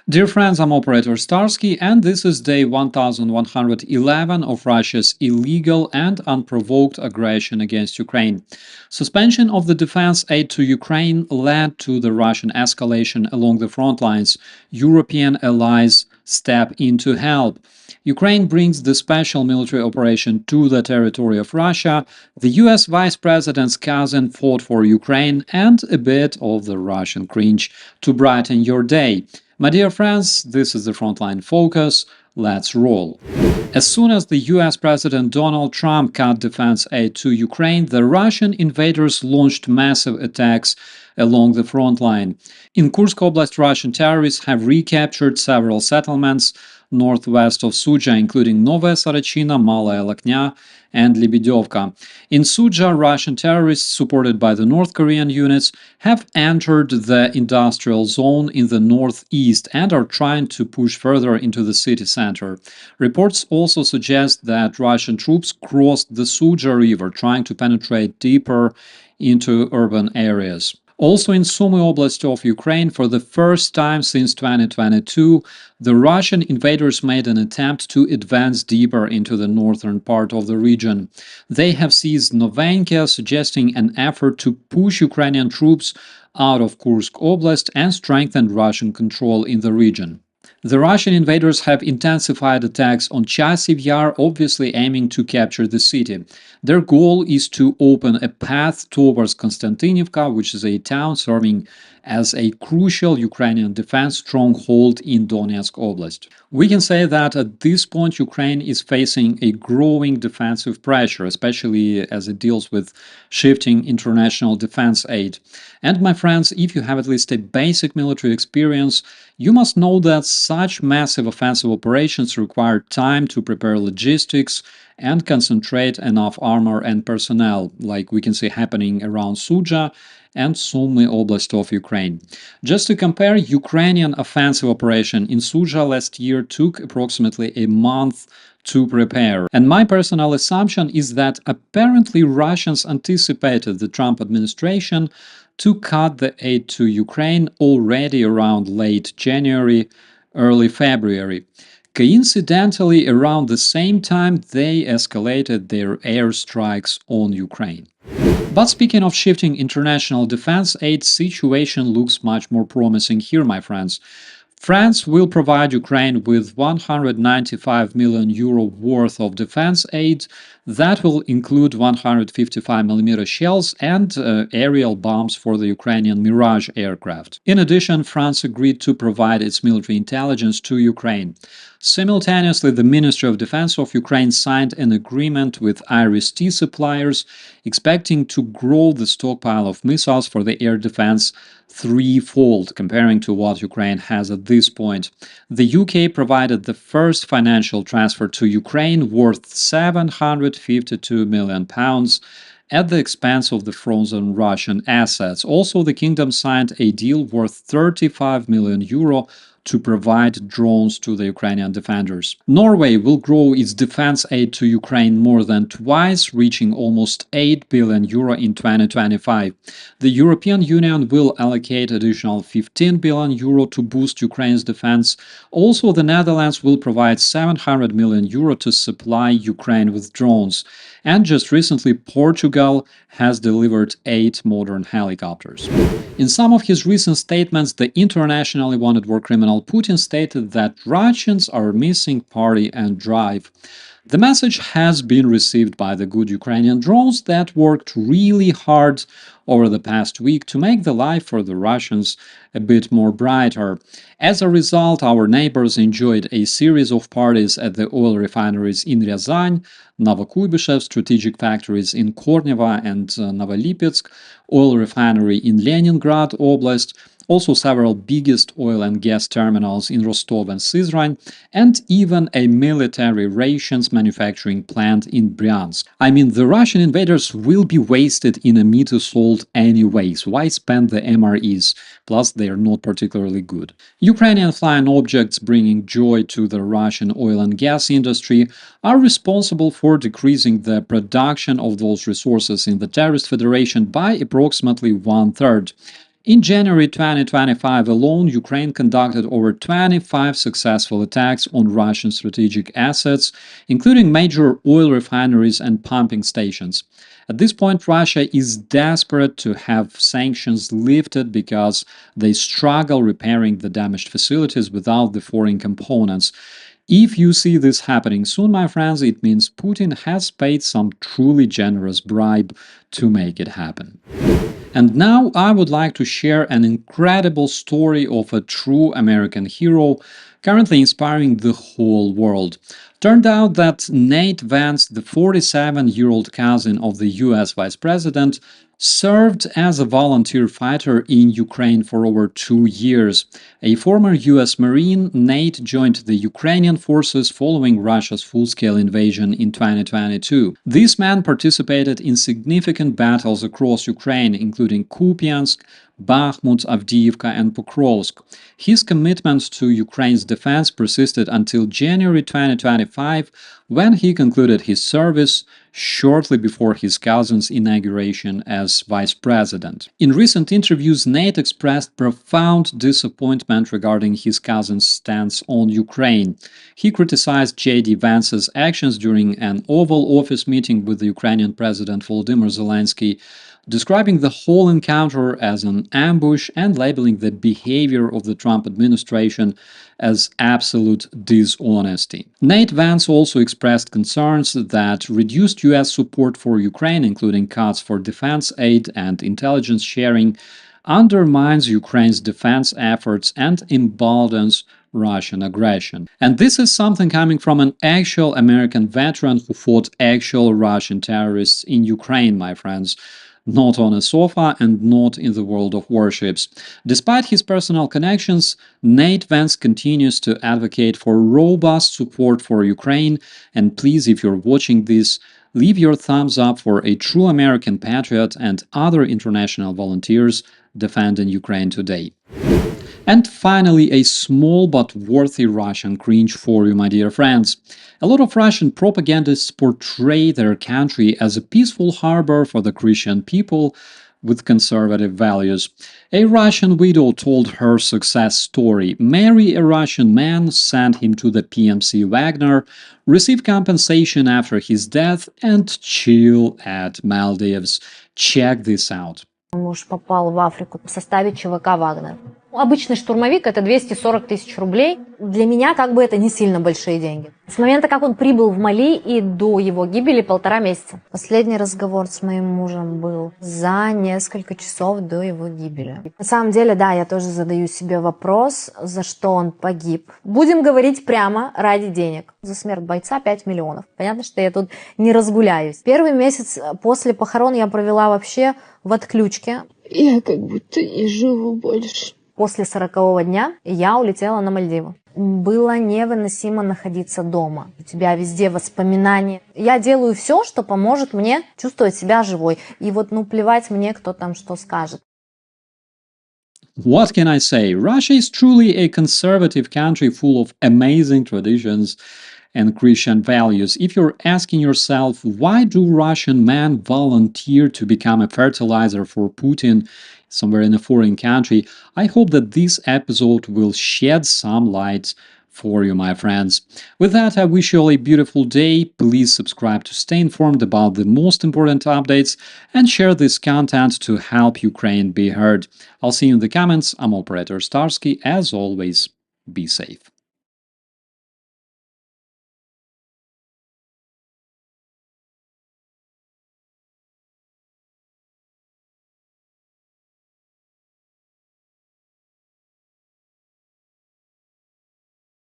Dear friends, I'm operator Starsky, and this is day 1111 of Russia's illegal and unprovoked aggression against Ukraine. Suspension of the defense aid to Ukraine led to the Russian escalation along the front lines. European allies step in to help. Ukraine brings the special military operation to the territory of Russia. The US Vice President's cousin fought for Ukraine, and a bit of the Russian cringe to brighten your day. My dear friends, this is the Frontline Focus. Let's roll. As soon as the US President Donald Trump cut defense aid to Ukraine, the Russian invaders launched massive attacks along the front line. In Kursk Oblast, Russian terrorists have recaptured several settlements northwest of Sudzha, including Novaya Sarachina, Malaya Lakhnya, and Lebedevka. In Sudzha, Russian terrorists, supported by the North Korean units, have entered the industrial zone in the northeast and are trying to push further into the city center. Reports also suggest that Russian troops crossed the Sudzha River, trying to penetrate deeper into urban areas. Also in Sumy Oblast of Ukraine, for the first time since 2022, the Russian invaders made an attempt to advance deeper into the northern part of the region. They have seized Novenka, suggesting an effort to push Ukrainian troops out of Kursk Oblast and strengthen Russian control in the region. The Russian invaders have intensified attacks on Chasiv Yar, obviously aiming to capture the city. Their goal is to open a path towards Konstantinivka, which is a town serving as a crucial Ukrainian defense stronghold in Donetsk Oblast. We can say that at this point Ukraine is facing a growing defensive pressure, especially as it deals with shifting international defense aid. And my friends, if you have at least a basic military experience, you must know that such massive offensive operations require time to prepare logistics and concentrate enough armor and personnel, like we can see happening around Sudzha and Sumy Oblast of Ukraine. Just to compare, Ukrainian offensive operation in Sudzha last year took approximately a month to prepare. And my personal assumption is that apparently Russians anticipated the Trump administration to cut the aid to Ukraine already around late January, early February. Coincidentally, around the same time, they escalated their airstrikes on Ukraine. But speaking of shifting international defense aid, situation looks much more promising here, my friends. France will provide Ukraine with 195 million euro worth of defense aid. That will include 155mm shells and aerial bombs for the Ukrainian Mirage aircraft. In addition, France agreed to provide its military intelligence to Ukraine. Simultaneously, the Ministry of Defense of Ukraine signed an agreement with IRIS-T suppliers, expecting to grow the stockpile of missiles for the air defense threefold comparing to what Ukraine has at this point. The UK provided the first financial transfer to Ukraine worth £752 million at the expense of the frozen Russian assets. Also, the kingdom signed a deal worth €35 million to provide drones to the Ukrainian defenders. Norway will grow its defense aid to Ukraine more than twice, reaching almost €8 billion in 2025. The European Union will allocate additional €15 billion to boost Ukraine's defense. Also, the Netherlands will provide €700 million to supply Ukraine with drones. And just recently, Portugal has delivered 8 modern helicopters. In some of his recent statements, the internationally wanted war criminal Putin stated that Russians are missing party and drive. The message has been received by the good Ukrainian drones that worked really hard over the past week to make the life for the Russians a bit more brighter. As a result, our neighbors enjoyed a series of parties at the oil refineries in Ryazan, Novokuybyshev, strategic factories in Kornevo and Novolipetsk, oil refinery in Leningrad Oblast, also several biggest oil and gas terminals in Rostov and Syzran, and even a military rations manufacturing plant in Bryansk. I mean, the Russian invaders will be wasted in a meat assault anyways. Why spend the MREs? Plus, they are not particularly good. Ukrainian flying objects bringing joy to the Russian oil and gas industry are responsible for decreasing the production of those resources in the terrorist federation by approximately 1/3. In January 2025 alone, Ukraine conducted over 25 successful attacks on Russian strategic assets, including major oil refineries and pumping stations. At this point, Russia is desperate to have sanctions lifted because they struggle repairing the damaged facilities without the foreign components. If you see this happening soon, my friends, it means Putin has paid some truly generous bribe to make it happen. And now I would like to share an incredible story of a true American hero currently inspiring the whole world. Turned out that Nate Vance, the 47-year-old cousin of the US Vice President, served as a volunteer fighter in Ukraine for over 2 years. A former US Marine, Nate joined the Ukrainian forces following Russia's full-scale invasion in 2022. This man participated in significant battles across Ukraine, including Kupiansk, Bakhmut, Avdiivka, and Pokrovsk. His commitment to Ukraine's defense persisted until January 2025, when he concluded his service shortly before his cousin's inauguration as vice president. In recent interviews, Nate expressed profound disappointment regarding his cousin's stance on Ukraine. He criticized J.D. Vance's actions during an Oval Office meeting with the Ukrainian President Volodymyr Zelensky, describing the whole encounter as an ambush and labeling the behavior of the Trump administration as absolute dishonesty. Nate Vance also expressed concerns that reduced U.S. support for Ukraine, including cuts for defense aid and intelligence sharing, undermines Ukraine's defense efforts and emboldens Russian aggression. And this is something coming from an actual American veteran who fought actual Russian terrorists in Ukraine, my friends. Not on a sofa and not in the world of warships. Despite his personal connections, Nate Vance continues to advocate for robust support for Ukraine, and please, if you're watching this, leave your thumbs up for a true American patriot and other international volunteers defending Ukraine today. And finally, a small but worthy Russian cringe for you, my dear friends. A lot of Russian propagandists portray their country as a peaceful harbor for the Christian people with conservative values. A Russian widow told her success story: marry a Russian man, send him to the PMC Wagner, receive compensation after his death, and chill at Maldives. Check this out. Муж попал в Африку в составе ЧВК «Вагнер». Обычный штурмовик – это 240 тысяч рублей. Для меня как бы это не сильно большие деньги. С момента, как он прибыл в Мали и до его гибели 1,5 месяца. Последний разговор с моим мужем был за несколько часов до его гибели. На самом деле, да, я тоже задаю себе вопрос, за что он погиб. Будем говорить прямо, ради денег. За смерть бойца 5 миллионов. Понятно, что я тут не разгуляюсь. Первый месяц после похорон я провела вообще в отключке. Я как будто не живу больше. После 40-го дня я улетела на Мальдивы. Было невыносимо находиться дома. У тебя везде воспоминания. Я делаю все, что поможет мне чувствовать себя живой. И вот, плевать мне, кто там что скажет. What can I say? Russia is truly a conservative country full of amazing traditions and Christian values. If you're asking yourself, why do Russian men volunteer to become a fertilizer for Putin somewhere in a foreign country, I hope that this episode will shed some light for you, my friends. With that, I wish you all a beautiful day. Please subscribe to stay informed about the most important updates and share this content to help Ukraine be heard. I'll see you in the comments. I'm Operator Starsky. As always, be safe.